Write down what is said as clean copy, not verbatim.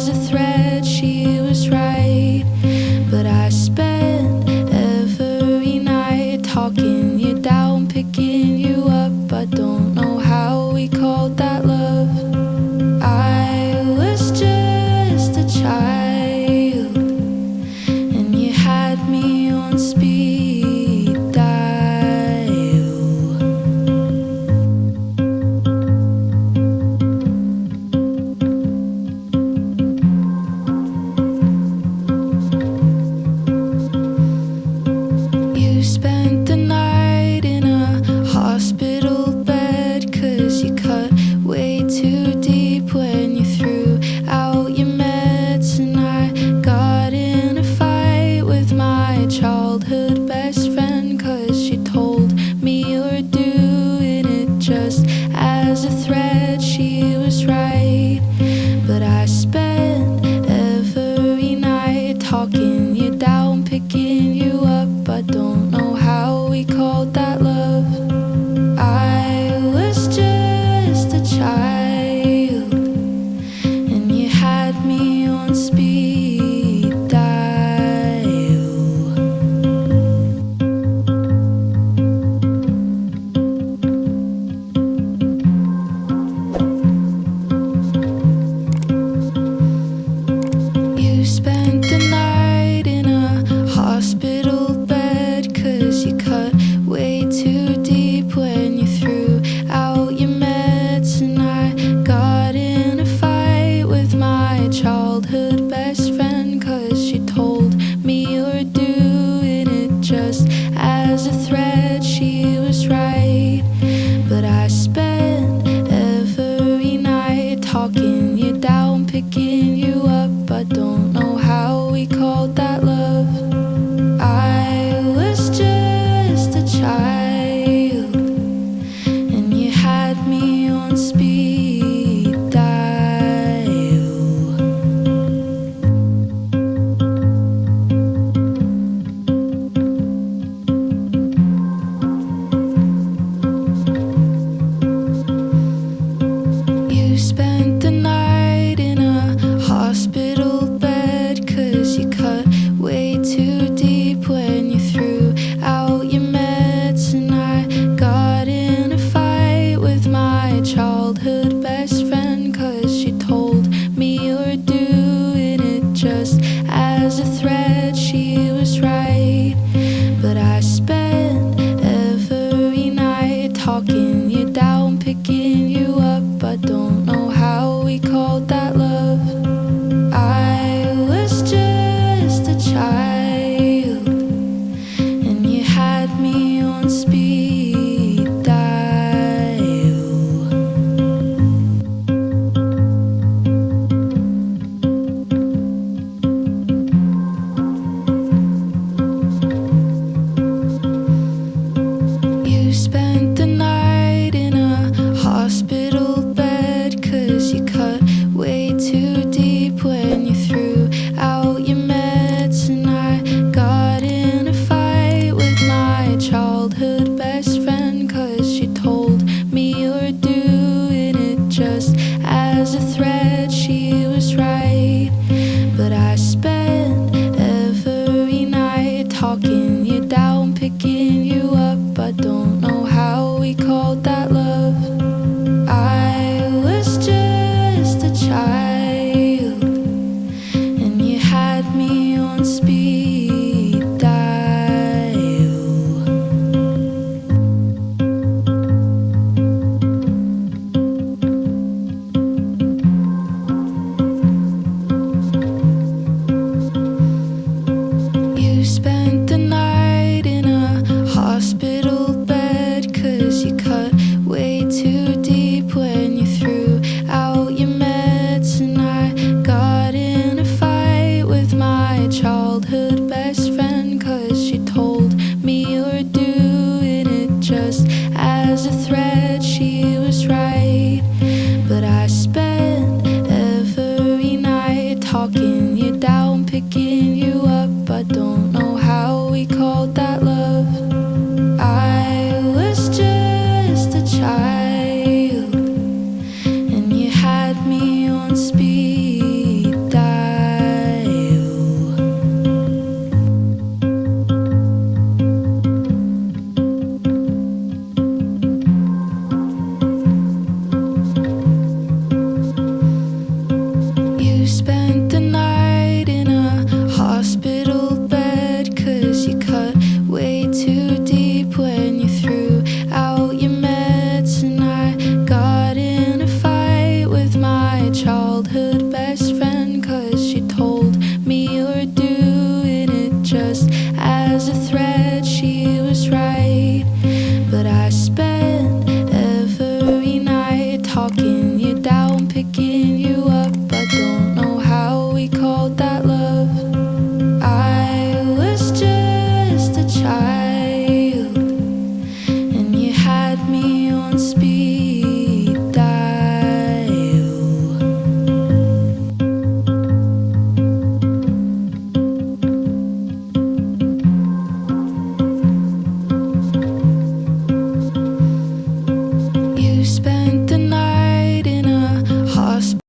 as a thread, she was right. But I spent every night talking you down, picking you up. I don't know how we called that love. I was just a child, and you had me on speed dial. You spent the night in a hospital bed, 'cause you cut way too deep when you threw out your meds. And I got in a fight with my childhood best friend, 'cause she told me you were doing it just as a threat. She was right, but I spent every night talking you down, picking you up. I don't know how we called that love. I was just a child, and you had me on speed dial. You spent the night in a hospital bed, 'cause you cut way too deep when you threw out your meds. And I got in a fight with my childhood best friend, 'cause she told me you were doing it just as a threat. She was right, but I spent every night talking you down, picking you up. I don't know how we called that love. I was just a child, and you had me on speed dial. You spent the night in a hospital bed, 'cause you cut way childhood best friend, 'cause